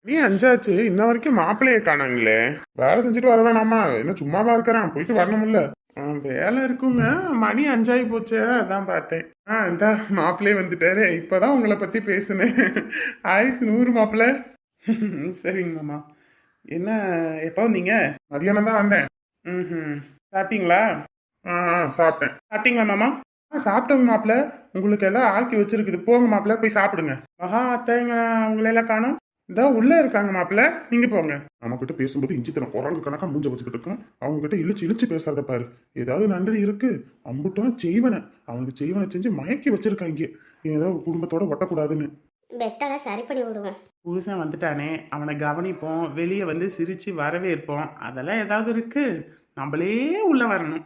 நீ அஞ்சாச்சு இன்ன வரைக்கும் மாப்பிள்ளைய காணாங்களே. வேலை செஞ்சுட்டு வர வேணாமா? என்ன சும்மாவா இருக்கிறான்? போயிட்டு வரணும்ல. வேலை இருக்குங்க. மணி 5 போச்சே, அதான் பார்த்தேன். இந்த மாப்பிள்ளையே வந்துட்டாரு. இப்பதான் உங்களை பத்தி பேசுனேன். ஆயுசு 100 மாப்பிள்ள. சரிங்க மாமா. என்ன எப்போ வந்தீங்க? மதியானம் தான் வந்தேன். ம். சாப்பிட்டீங்களா? சாப்பிட்டேன். சாப்பிட்டீங்களா மாமா? சாப்பிட்டோங்க மாப்பிள்ள. உங்களுக்கு எல்லாம் ஆக்கி வச்சிருக்குது. போங்க மாப்பிள்ள, போய் சாப்பிடுங்க. மகா அத்தைங்க அவங்களெல்லாம் காணும். இதோ உள்ள இருக்காங்க மாப்பிள்ள, நீங்க போங்க. நம்ம கிட்ட பேசும்போது இஞ்சி தரம் குரங்கு கணக்கா மூஞ்ச வச்சுக்கிட்டு இருக்கும். அவங்க கிட்ட இழுச்சு பேசாத பாரு. ஏதாவது நன்றி இருக்கு. அம்புட்டும் செய்வனை அவனுக்கு செய்வனை செஞ்சு மயக்கி வச்சிருக்காங்க. ஏதோ குடும்பத்தோட ஒட்டக்கூடாதுன்னு. பெட்டரை சரி பண்ணி விடுவேன். புருஷன் வந்துட்டானே, அவனை கவனிப்போம், வெளியே வந்து சிரிச்சு வரவேற்போம். அதெல்லாம் ஏதாவது இருக்கு. நம்மளே உள்ள வரணும்.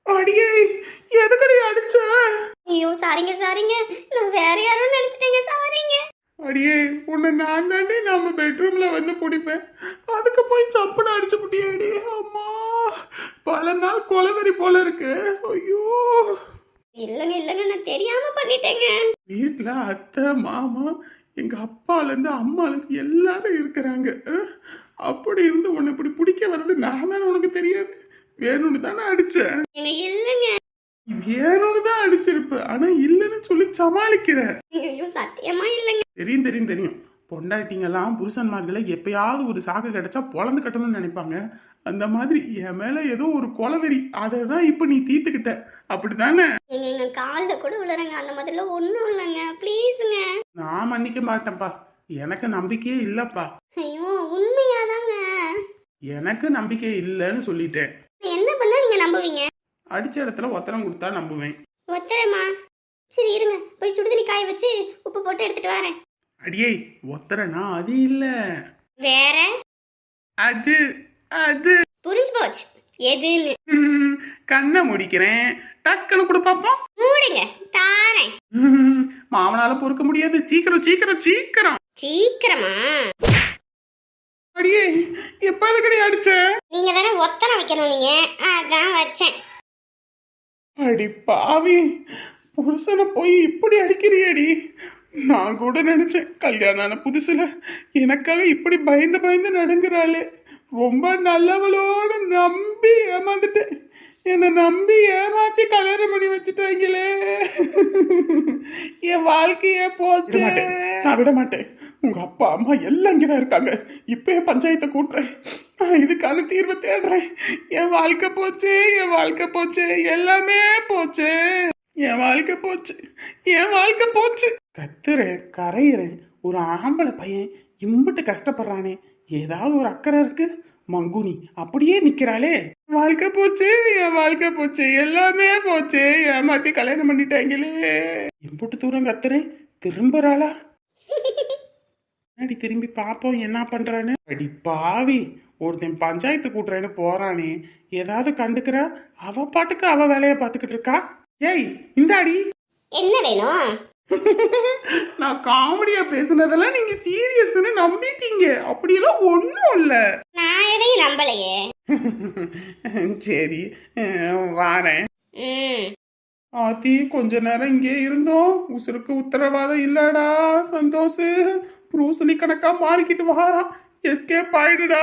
அடியே, எதுக்கடி அடிச்ச? ஐயோ சாரிங்க சாரிங்க, நான் வேற யாரும் நினைச்சிட்டேங்க, சாரிங்க. அடியே, உன்னை நான் தாண்டி நம்ம பெட்ரூம்ல வந்து பிடிப்பேன். அதுக்கு போய் சப்புன்னு அடிச்சு புட்டியாடி. அம்மா, பல நாள் கொலவெறி போல இருக்கு. ஐயோ. இல்லைங்க நான் தெரியாம பண்ணிட்டேங்க. வீட்டுல அத்தை மாமா எங்க அப்பாலேருந்து அம்மாலேருந்து எல்லாரும் இருக்கிறாங்க. அப்படி இருந்து உன்னை இப்படி பிடிக்க வர்றது நான் தானே, உனக்கு தெரியாது. வேணும்னு தானே அடிச்சேன். இல்லைங்க, வேணும்னு தான் அடிச்சிருப்ப. ஆனா இல்லைன்னு சொல்லி சமாளிக்கிற. ஐயோ சத்தியமா இல்லைங்க. தெரியும். பொண்டாட்டிங்கெல்லாம் புருஷன்மார்களை எப்பயாவது ஒரு சாக்கு கிடைச்சா பொழந்து கட்டணும்னு நினைப்பாங்க. அந்த மாதிரி என் மேல ஏதோ ஒரு கொலவெறி. அதை தான் இப்ப நீ தீர்த்துக்கிட்ட, அப்படித்தானே? எங்க கால்ல கூட விழுறங்க, அந்த மாதிரிலாம் ஒண்ணும் இல்லைங்க, ப்ளீஸுங்க. நான் மன்னிக்க மாட்டேன்ப்பா. எனக்கு நம்பிக்கையே இல்லப்பா. ஐயோ உண்மையாதாங்க. எனக்கு நம்பிக்கை இல்லைன்னு சொல்லிட்டேன். என்ன பண்ணா நீங்க நம்புவீங்க? அடிச்ச இடத்துல ஒத்தரம் கொடுத்தா நம்புவேன். ஒத்தரமா? சரி இருங்க, போய் சுடுதண்ணி காய வச்சு உப்பு போட்டு எடுத்துட்டு வரேன். அடியே, ஒத்தரனா அது இல்ல. வேற? அது அது புரிஞ்சு போச்சு எதுன்னு. கண்ணை முடிக்கிறேன், டக்குன்னு கொடு பாப்போம். மூடுங்க, தாரேன். மாமனால பொறுக்க முடியாது. சீக்கிரம் சீக்கிரம் சீக்கிரம். சீக்கிரமா? அடியே, எப்ப அதுக்கடி அடிச்ச? நீங்க தானே ஒத்தரம் வைக்கணும், நீங்க அதான் வச்சேன். அடி பாவி, புருஷனை போய் இப்படி அடிக்கிறியடி. நான் கூட நினைச்சேன் கல்யாணம் ஆன புதுசுல எனக்காக இப்படி பயந்து பயந்து நடுங்குறாளே, ரொம்ப நல்லவளோட நம்பி ஏமாந்துட்டேன். என்னை நம்பி ஏமாத்தி கல்யாணம் பண்ணி வச்சுட்டாங்களே. என் வாழ்க்கைய போச்சு. நான் விட மாட்டேன். உங்க அப்பா அம்மா எல்லாம் இங்கதான் இருக்காங்க. இப்பயே பஞ்சாயத்தை கூட்டுறேன். நான் இதுக்கான தீர்வை தேடுறேன். என் வாழ்க்கை போச்சு, என் வாழ்க்கை போச்சு, எல்லாமே போச்சு. என் வாழ்க்கை போச்சு, என் வாழ்க்கை போச்சு. கத்துறேன், கரையிறேன். ஒரு ஆம்பளை பையன் இம்பிட்டு கஷ்டப்படுறானே, ஏதாவது ஒரு அக்கறை இருக்கு? மங்குனி அப்படியே நிக்கிறாளே. வாழ்க்கை போச்சு, என் வாழ்க்கை போச்சு, எல்லாமே போச்சு. ஏமாத்தி கல்யாணம் பண்ணிட்டாங்களே. இம்புட்டு தூரம் கத்துறேன், திரும்புறாளா? திரும்பி பாப்போம் என்ன பண்றான்னு. அடி பாவி, ஒருத்தன் பஞ்சாயத்து கூட்டுறேன்னு போறானே, ஏதாவது கண்டுக்கிறா? அவ பாட்டுக்கு அவ வேலைய பாத்துக்கிட்டு இருக்கா. ஏய் இந்தாடி. என்ன வேணும்? நான் காமெடியா பேசுனதெல்லாம் நீங்க சீரியஸ்னு நம்பிட்டீங்க. அப்படியெல்லாம் ஒண்ணும் இல்ல. நான் எதையும் நம்பலையே. சரி வாரேன். ஆத்தி, கொஞ்ச நேரம் இங்கே இருந்தோம். உசுருக்கு உத்தரவாதம் இல்லடா. சந்தோஷ் புரூசலி கணக்கா மாறிக்கிட்டு வாரான். எஸ்கேப் ஆயிடுடா.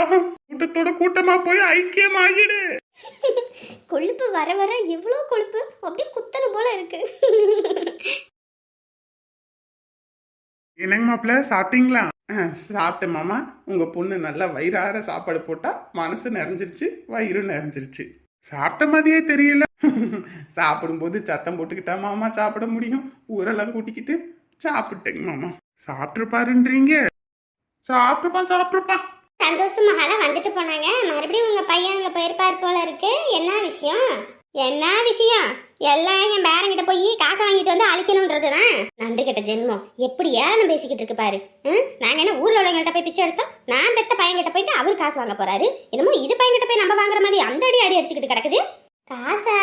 கூட்டத்தோட கூட்டமா போய் ஐக்கியம் ஆகிடு. கொழுப்பு வர வர எவ்வளவு கொழுப்பு, அப்படியே குத்தன போல இருக்கு. என்னங்க மாப்பிள்ள, சாப்பிட்டீங்களா? சாப்பிட்டேன் மாமா. உங்க பொண்ணு நல்லா வயிறார சாப்பாடு போட்டா மனசு நிறைஞ்சிருச்சு, வயிறு நிறைஞ்சிருச்சு. சாப்பிட்ட மாதிரியே தெரியல. சாப்பிடும்போது சத்தம் போட்டுக்கிட்டா மாமா சாப்பிட முடியும். ஊரெல்லாம் கூட்டிக்கிட்டு சாப்பிட்டேங்க மாமா. சாப்பிட்டுருப்பாருன்றீங்க? சாப்பிட்டுருப்பான். சந்தோஷ் மகாலா வந்துட்டு போனாங்க. மறுபடியும் உங்க பையன் அங்க போயிருப்பார் போல இருக்கு. என்ன விஷயம்? எல்லாம் என் பேரங்கிட்ட போய் காசை வாங்கிட்டு வந்து அழிக்கணும்ன்றதுதான். நண்டு கிட்ட ஜென்மம் எப்படி ஏன்னு பேசிக்கிட்டு இருக்கு பாரு. நாங்க என்ன ஊர்ல உள்ளவங்கள்ட்ட போய் பிச்சை எடுத்தோம்? நான் பெத்த பையன்கிட்ட போயிட்டு அவர் காசு வாங்க போறாரு. என்னமோ இது பையன்கிட்ட போய் நம்ம வாங்குற மாதிரி அந்த அடி அடிச்சுக்கிட்டு கிடக்குது. காசா?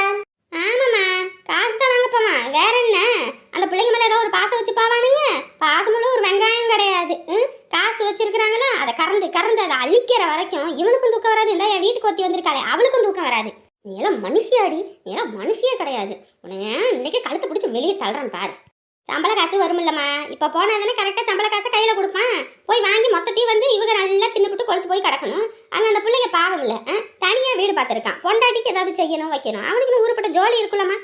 ஆமாம்மா, காசு தான் வாங்க போமா. வேற என்ன? அந்த பிள்ளைங்க மேல ஏதோ ஒரு பாசம் வச்சு பாவானுங்க. பாசமுள்ள ஒரு வெங்காயம் கிடையாது. காசு வச்சிருக்கிறாங்களா, அதை கறந்து அதை அழிக்கிற வரைக்கும் இவனுக்கும் தூக்கம் வராது. இந்த என் வீட்டுக்கு ஒருத்தி வந்திருக்காளே, அவளுக்கும் தூக்கம் வராது. நீ எல்லாம் மனுஷியாடி, நீ எல்லாம் மனுஷியே கிடையாது. உன்னை இன்னைக்கு கழுத்து பிடிச்சி வெளியே தள்ளுறான் பாரு. சம்பள காசு வருமில்லம்மா. இப்ப போனாதானே கரெக்டா சம்பள காசை கையில கொடுப்பான். போய் வாங்கி மொத்தத்தையும் வந்து இவங்க நல்லா தின்னுபிட்டு கொளுத்து போய் கிடக்கணும். அங்க அந்த பிள்ளைங்க பாவம் இல்ல, தனியா வீடு பார்த்துருக்கான். பொண்டாட்டிக்கு ஏதாவது செய்யணும் வைக்கணும், அவனுக்கு ஊருப்பட்ட ஜோலி இருக்குல்லம்மா.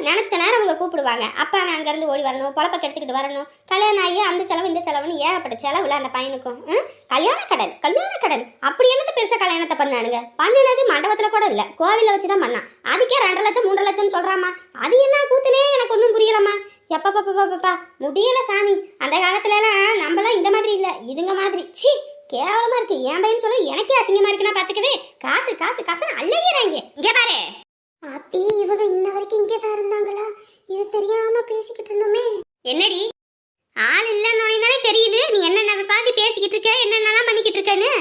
நினைச்ச நேரம் அவங்க கூப்பிடுவாங்க. அப்பா நான் அங்க இருந்து ஓடி வரணும், பொழப்ப கெடுத்துக்கிட்டு வரணும், கல்யாணம் ஆகி அந்த செலவு இந்த செலவுன்னு ஏகப்பட்ட செலவுல அந்த பையனுக்கும். கல்யாண கடன் அப்படி என்னத்த பெருசா கல்யாணத்தை பண்ணானுங்க? பண்ணினது மண்டபத்துல கூட இல்ல, கோவில வச்சுதான் பண்ணான். அதுக்கே 2 லட்சம் 3 லட்சம் சொல்றாமா. அது என்ன கூத்துனே எனக்கு ஒன்றும் புரியலம்மா. எப்பப்பா முடியல சாமி. அந்த காலத்துல எல்லாம் நம்மளாம் இந்த மாதிரி இல்ல, இதுங்க மாதிரி. சி கேவலமா இருக்கு. என் பையன் சொல்ல எனக்கே அசிங்கமா இருக்குன்னா பாத்துக்கவே. காசு காசு காசுன்னு அள்ளையிறாங்க. இங்க பாரு அத்தி, இவங்க இன்ன வரைக்கும் இங்கேதான் இருந்தாங்களா? இது தெரியாம பேசிக்கிட்டு இருந்தோமே. என்னடி ஆள் இல்ல நோய் தானே தெரியுது. நீ என்னென்ன பார்த்து பேசிக்கிட்டு இருக்க, என்னென்னலாம் பண்ணிக்கிட்டு இருக்கன்னு.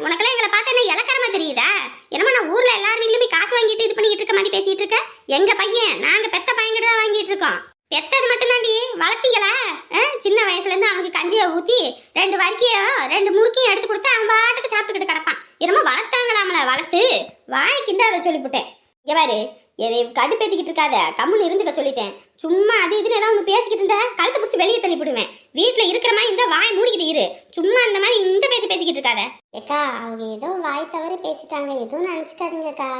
உனக்கெல்லாம் எங்களை பார்த்து என்ன இலக்கரமா தெரியுதா? என்னமோ நான் ஊர்ல எல்லாரும் வீட்லயும் போய் காசு வாங்கிட்டு இது பண்ணிக்கிட்டு இருக்க மாதிரி பேசிட்டு இருக்க. எங்க பையன் நாங்க பெத்த பையன்கிட்ட தான் வாங்கிட்டு இருக்கோம். பெத்தது மட்டும்தாண்டி, வளர்த்தீங்களா? சின்ன வயசுல இருந்து அவனுக்கு கஞ்சியை ஊத்தி 2 வரிக்கையும் 2 முறுக்கையும் எடுத்து கொடுத்து அவன் பாட்டுக்கு சாப்பிட்டுக்கிட்டு கிடப்பான். என்னமோ வளர்த்தாங்களாமல, வளர்த்து வாய்க்கிட்ட அதை சொல்லிவிட்டேன். இங்க பாரு, என்னை கடுப்பேத்திக்கிட்டு இருக்காத, கம்முன்னு இருந்துக்க சொல்லிட்டேன். சும்மா அது இதுன்னு ஏதாவது ஒன்று பேசிக்கிட்டு இருந்தா கழுத்தை பிடிச்சி வெளியே தள்ளி போடுவேன். வீட்டில் இருக்கிற மாதிரி இந்த வாய் மூடிக்கிட்டு இரு. சும்மா இந்த மாதிரி இந்த பேசிக்கிட்டு இருக்காத. ஏக்கா, அவங்க ஏதோ வாய் தவறி பேசிட்டாங்க, எதுவும் நினச்சிக்காதீங்கக்கா.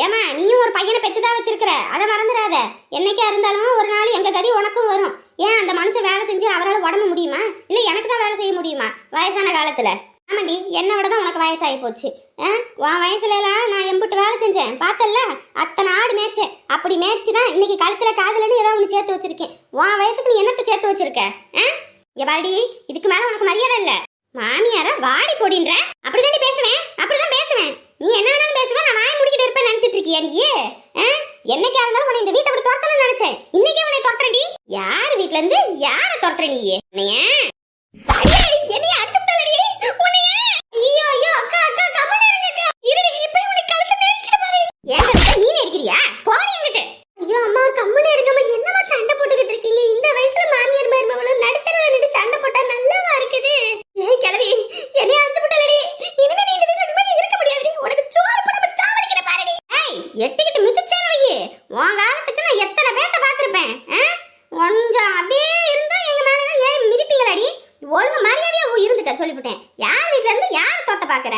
ஏமா, நீயும் ஒரு பையனை பெற்றுதான் வச்சிருக்கிற, அதை மறந்துடாத. என்னைக்கா இருந்தாலும் ஒரு நாள் எங்க கதி உனக்கும் வரும். ஏன் அந்த மனுஷன் வேலை செஞ்சு அவரால் உடம்பு முடியுமா? இல்லை எனக்கு தான் வேலை செய்ய முடியுமா வயசான காலத்தில்? ஆமாண்டி, என்னை விட தான் உனக்கு வயசாகி போச்சு. உன் வயசுல எல்லாம் நான் எம்பிட்டு வேலை செஞ்சேன் பார்த்தல்ல. அத்தனை ஆடு மேய்ச்சேன். அப்படி மேய்ச்சிதான் இன்னைக்கு கழுத்துல காதலன்னு ஏதாவது ஒன்று சேர்த்து வச்சிருக்கேன். உன் வயசுக்கு நீ என்னத்தை சேர்த்து வச்சிருக்க? இங்க பாடி, இதுக்கு மேல உனக்கு மரியாதை இல்லை. மாமியார வாடி போடின்ற அப்படிதாண்டி பேசுவேன், அப்படிதான் பேசுவேன். நீ என்ன வேணாலும் பேசுவேன், நான் வாய் முடிக்கிட்டு இருப்பேன் நினைச்சிட்டு இருக்கியா நீ? என்னைக்கா இருந்தாலும் உன்னை இந்த வீட்டை அப்படி துரத்தணும்னு நினைச்சேன். இன்னைக்கே உன்னை துரத்துறடி. யார் வீட்டுல இருந்து யார துரத்துற நீ? என்னைய அடிச்சுட்டலடி உன்னைய. ஐயோ ஐயோ அக்கா அக்கா கமனே இருக்கா. இருடி, இப்ப உன்னை கழுத்து நெரிக்கிட்டு பாரு. ஏன் நீ நெரிக்கிறியா? போடி என்கிட்ட. ஐயோ அம்மா கம்மனே இருக்கமா. என்னமா சண்டை போட்டுக்கிட்டு இருக்கீங்க? இந்த வயசுல மாமியார் மருமகளும் நடுத்தரவுல நின்று சண்டை போட்டா நல்லாவா இருக்குது? ஏய் கிழவி, என்னைய அடிச்சுட்டலடி. இனிமே நீ இந்த வீட்ல நிம்மதியா இருக்க முடியாதுடி. உனக்கு சோறு போட சாவடிக்கிற பாருடி. ஏய், எட்டிக்கிட்டு மிதிச்சேன வையே. உன் காலத்துக்கு நான் எத்தனை பேத்த பாத்துருப்பேன். கொஞ்சம் அப்படியே இருந்தா எங்க மேலதான் ஏன் மிதிப்பீங்களாடி? ஒழுங்கு மரியாதையா இருந்துக்க சொல்லிவிட்டேன். யார் வீட்டுல இருந்து யார் தோட்ட பாக்குற?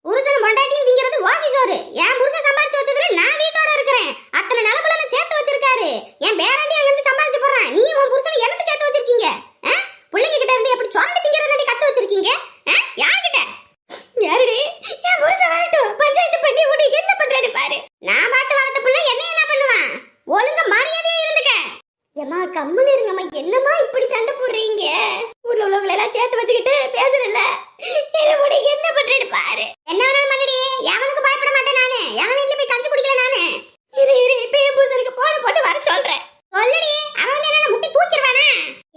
புருஷன் பொண்டாட்டியும் திங்கிறது ஓசி சோறு. என் புருஷன் சம்பாதிச்சு வச்சதுல நான் வீட்டோட இருக்கிறேன். அத்தனை நிலப்புல சேர்த்து வச்சிருக்காரு. என் பேராண்டி அங்க இருந்து சம்பாதிச்சு போறான். நீ உன் புருஷனை எனக்கு சேர்த்து வச்சிருக்கீங்க. பிள்ளைங்க கிட்ட இருந்து எப்படி சொரண்டி திங்கிறத கத்து வச்சிருக்கீங்க? யார்கிட்ட? யாருடி? என் புருஷன் வரட்டும், பஞ்சாயத்து பண்ணி விடு. என்ன பண்றாரு பாரு. நான் பார்த்து வளர்த்த பிள்ளை என்ன என்ன பண்ணுவான்? ஒழுங்க மரியாதையா இருந்துக்க. ஏமா கம்முன்னு இருங்கம்மா. என்னம்மா இப்படி சண்டை போடுறீங்க? ஊர்ல உள்ளவங்களை எல்லாம் சேர்த்து வச்சுக்கிட்டு பேசுறல. என்ன பண்றேன்னு பாரு. என்ன வேணாலும் பண்ணடி, எவனுக்கு பயப்பட மாட்டேன் நானு. எவன் வீட்டுல போய் கஞ்சி குடிக்கல நானு. இரு இப்ப என் பூசனுக்கு போட்டு வர சொல்றேன். சொல்லடி, அவன் வந்து என்ன முட்டி தூக்கிடுவானா?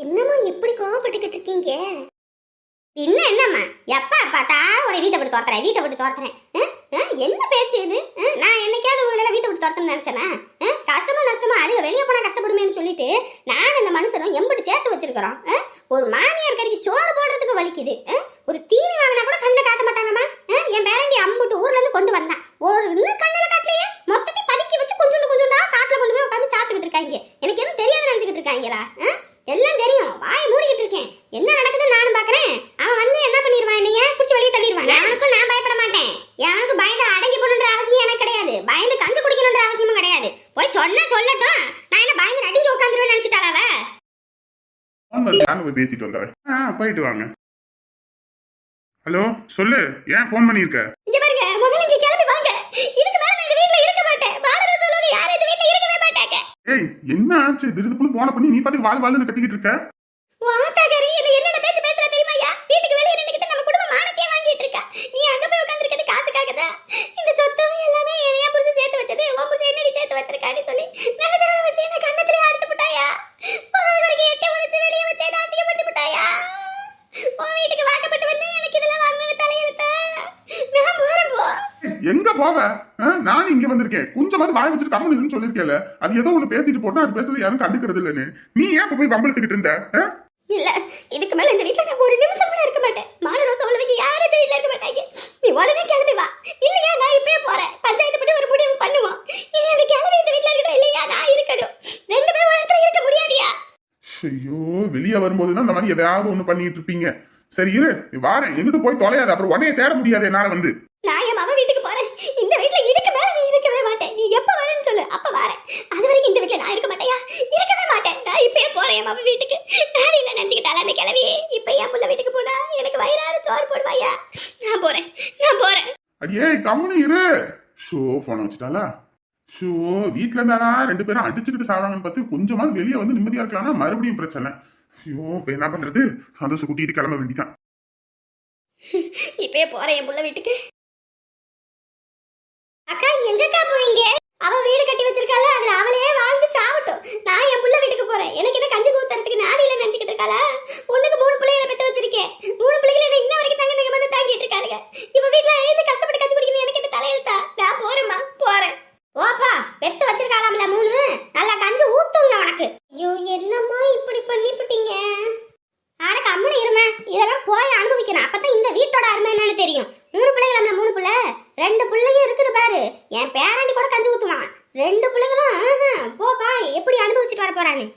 என்னம்மா இப்படி கோவப்பட்டுக்கிட்டு இருக்கீங்க? பின்ன என்னம்மா, எப்ப பார்த்தா உன்னை வீட்டை விட்டு தோத்துறேன். என்ன பேச்சு இது? நான் என்னைக்காவது உங்களை வீட்டை விட்டு தோத்தன்னு நினைச்சேனா? கஷ்டமா நஷ்டமா அதுக வெளியே போனா கஷ்டப்படுமேன்னு சொல்லிட்டு நான் இந்த மனுஷனும் எம்பிட்டு சேர்த்து வச்சிருக்கிறோம். ஒரு மாமியார் கறிக்கு சோறு போடுறதுக்கு வலிக்குது. ஒரு தீனி வாங்கினா கூட கண்ணில் காட்ட மாட்டாங்கம்மா. என் பேரண்டி அம்புட்டு ஊர்ல இருந்து கொண்டு வந்தான். ஒரு இன்னும் கண்ணில் காட்டலையே. மொத்தத்தையும் பதுக்கி வச்சு கொஞ்சோண்டா காட்டுல கொண்டு போய் உட்காந்து சாப்பிட்டுக்கிட்டு இருக்காங்க. எனக்கு எதுவும் தெரியாது நினைச்சுக்கிட்டு இருக்காங்களா? எல்லாம் தெரியும், வாயை மூடிக்கிட்டு இருக்கேன். என்ன நடக்குதுன்னு நானும் பாக்குறேன். அவன் வந்து என்ன பண்ணிடுவான், என்னைய பிடிச்சி வெளியே தள்ளிடுவான். அவனுக்கும் நான் பயப்பட மாட்டேன். அவனுக்கு பயந்து அடங்கி போகணுன்ற அவசியம் எனக்கு கிடையாது. பயந்து கஞ்சு குடிக்கணுன்ற அவசியமும் கிடையாது. போய் சொன்னா சொல்லட்டும். நான் என்ன பயந்து நடிங்க உட்காந்துருவேன் நினைச்சிட்டாளாவ? போய் பேசிட்டு வந்துடுறேன். போயிட்டு வாங்க. ஹலோ, சொல்லு. ஏன் போன் பண்ணிருக்க? இங்க பாருங்க, முதல்ல இங்க கிளம்பி வாங்க. இதுக்கு மேல நான் இந்த வீட்ல இருக்க மாட்டேன். வாடகை சொல்லுங்க, யாரும் இந்த வீட்ல இருக்கவே மாட்டாங்க. ஏய், என்ன ஆச்சு? திடுதுப்புன்னு போன பண்ணி நீ பாட்டுக்கு வாழ்னு கத்திக்கிட்டு இருக்க. வாட்டாகரி, என்ன பேச்சு பேசுற தெரியுமாயா? வீட்டுக்கு வெளிய நின்னுக்கிட்டு நம்ம குடும்ப மானத்தையே வாங்கிட்டு இருக்கா. நீ அங்க போய் உட்கார்ந்திருக்கிறது காசுக்காகதா? இந்த சொத்தம் எல்லாமே என்னைய புடிச்சு சேர்த்து வச்சது. உன் புடிச்சு என்னடி சேர்த்து வச்சிருக்கான்னு சொல்லி நடுதரவ வச்சு என்ன கண்ணத்திலே அடிச்சு போட்டாயா? வரைக்கும் எட்ட உரிச்சு வெளிய வச்சு என்ன அசிங்கப்படுத்தி போட்டாயா? உன் வீட்டுக்கு வாக்கப்பட்டு வந்து எனக்கு இதெல்லாம் வாங்கணும் தலையெழுத்தா? நான் போறேன் போ. எங்க போவ? நான் இங்க வந்திருக்கேன். கொஞ்சமாவது வாய் வச்சுட்டு கம்முன்னு சொல்லிருக்கேல. அது ஏதோ ஒண்ணு பேசிட்டு போட்டா அது பேசுறது யாரும் கண்டுக்கிறது இல்லன்னு நீ ஏன் போய் வம்பளத்துக்கிட்டு இருந்த? இல்ல, இதுக்கு மேல இந்த வீட்ல நான் ஒரு நிமிஷம் கூட இருக்க மாட்டேன். மானரோச உள்ளவங்க யாரும் இந்த வீட்ல இருக்க மாட்டாங்க. நீ உடனே கிளம்பி வா. இல்லையா நான் இப்பவே போறேன். பஞ்சாயத்து படி ஒரு முடிவு பண்ணுவோம். இனி அந்த கிளம்பி இந்த வீட்ல இருக்கணும், இல்லையா நான் இருக்கணும். 2 பேரும் ஒரு இடத்துல இருக்க முடியாதியா? ஐயோ வெளியே வரும்போதுதான் இந்த மாதிரி எதையாவது ஒண்ணு பண்ணிட்டு இருப்பீங்க. சரி இரு வாரேன், எங்கிட்டு போய் தொலையாது, அப்புறம் உடனே தேட முடியாது என்னால வந்து. நான் என் மக வீட்டுக்கு போறேன். இந்த வீட்ல இதுக்கு மேல நீ இருக்கவே மாட்டேன். நீ எப்ப வரேன்னு சொல்லு, அப்ப வரேன். அது வரைக்கும் இந்த வீட்ல நான் இருக்க மாட்டேயா? இருக்கவே மாட்டேன். நான் இப்பயே போறேன் என் மக வீட்டுக்கு. நான் இல்ல நினைச்சுக்கிட்டால அந்த கிளவி. இப்ப என் புள்ள வீட்டுக்கு போனா எனக்கு வயிறார சோறு போடுவாயா? நான் போறேன். அடியே கம்முனு இரு. ஷோ போன வச்சுட்டாளா? ஷோ வீட்டுல இருந்தா 2 பேரும் அடிச்சுக்கிட்டு சாப்பிடாங்கன்னு பார்த்து கொஞ்சமாவது வெளியே வந்து நிம்மதியா இருக்கலாம்னா மறுபடியும் பிரச்சனை. ஐயோ இப்ப என்ன பண்றது? சந்தோஷம் கூட்டிட்டு கிளம்ப வேண்டிதான். இப்பயே போறேன் என் புள்ள வீட்டுக்கு. அக்கா எங்கக்கா போவீங்க? அவ வீடு கட்டி வச்சிருக்கால, அதுல அவளே வாழ்ந்து சாவட்டும். நான் என் புள்ள வீட்டுக்கு போறேன். எனக்கு என்ன கஞ்சி ஊத்துறதுக்கு நாடியில நினைச்சுக்கிட்டு இருக்காளா? ஒண்ணுக்கு 3 பிள்ளைகளை பெத்து வச்சிருக்கேன். 3 பிள்ளைகளை என்ன இன்ன வரைக்கும் தங்க வந்து தாங்கிட்டு இருக்காளுங்க. இவ வீட்டுல இருந்து கஷ்டப்பட்டு கஞ்சி குடிக்கணும். எனக்கு என்ன தலையெழுத்தா? நான் போறேம்மா, போறேன். ஓப்பா பெத்து வச்சிருக்காளாம்ல 3, நல்லா கஞ்சி ஊத்துங்க உனக்கு. ஐயோ என்னம்மா இப்படி பண்ணிவிட்டீங்க? ஆனா கம்முனு இருமே, இதெல்லாம் போய் அனுபவிக்கணும். அப்பதான் இந்த வீட்டோட அருமை என்னன்னு தெரியும். 3 பிள்ளைகள், 3 பிள்ளை, 2 பிள்ளையும் இருக்குது பாரு. என் பேராண்டி கூட கஞ்சி ஊத்துவான். 2 பிள்ளைகளும் போப்பா எப்படி அனுபவிச்சுட்டு வர போறான்னு.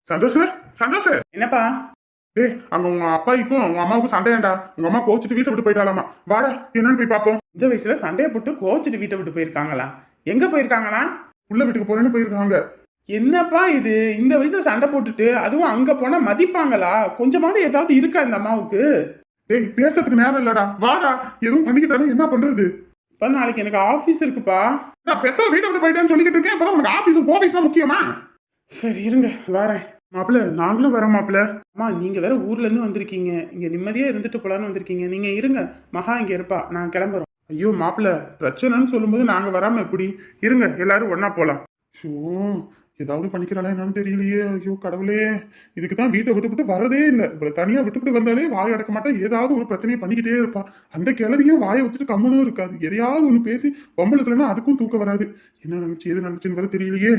சந்தோஷ் சந்தோஷ், என்னப்பா? டேய் அங்க உங்க அப்பாய்க்கும் உங்க அம்மாவுக்கும் சண்டையாண்டா. உங்க அம்மா கோச்சிட்டு வீட்டை விட்டு போயிட்டாலாமா. வாடா என்னன்னு போய் பாப்போம். இந்த வயசுல சண்டையை போட்டு கோச்சிட்டு வீட்டை விட்டு போயிருக்காங்களா? எங்க போயிருக்காங்களா? உள்ள வீட்டுக்கு போறேன்னு போயிருக்காங்க. என்னப்பா இது? இந்த வயசுல சண்டை போட்டுட்டு அதுவும் அங்க போனா மதிப்பாங்களா? கொஞ்சமாவது ஏதாவது இருக்கா இந்த அம்மாவுக்கு? டேய் பேசுறதுக்கு நேரம் இல்லடா, வாடா. எதுவும் பண்ணிக்கிட்டாலும் என்ன பண்றது? இப்ப நாளைக்கு எனக்கு ஆபீஸ் இருக்குப்பா. நான் பெத்த வீட்டை விட்டு போயிட்டேன்னு சொல்லிக்கிட்டு இருக்கேன். இப்பதான் உனக்கு ஆபீஸ் தான் முக்கியமா? சரி இருங்க வரேன். மாப்பிள்ள நாங்களும் வரோம் மாப்பிள்ள. அம்மா நீங்க வேற ஊர்ல இருந்து வந்திருக்கீங்க, இங்க நிம்மதியா இருந்துட்டு போலான்னு வந்திருக்கீங்க. நீங்க இருங்க, மகா இங்க இருப்பா, நான் கிளம்புறோம். ஐயோ மாப்பிள்ள பிரச்சனைன்னு சொல்லும்போது நாங்க வராம எப்படி? இருங்க எல்லாரும் ஒன்னா போலாம். ஷோ ஏதாவது பண்ணிக்கிறாளா என்னன்னு தெரியலையே. ஐயோ கடவுளே, இதுக்கு தான் வீட்டை விட்டு வரதே இல்லை. இவ்வளவு தனியா விட்டுவிட்டு வந்தாலே வாய் அடக்க மாட்டா, ஏதாவது ஒரு பிரச்சனையை பண்ணிக்கிட்டே இருப்பா. அந்த கிளவியும் வாயை வச்சுட்டு கம்முனும் இருக்காது. எதையாவது ஒண்ணு பேசி பொம்பளுக்குலன்னா அதுக்கும் தூக்கம் வராது. என்ன நினைச்சு எது நினைச்சுன்னு வர தெரியலையே.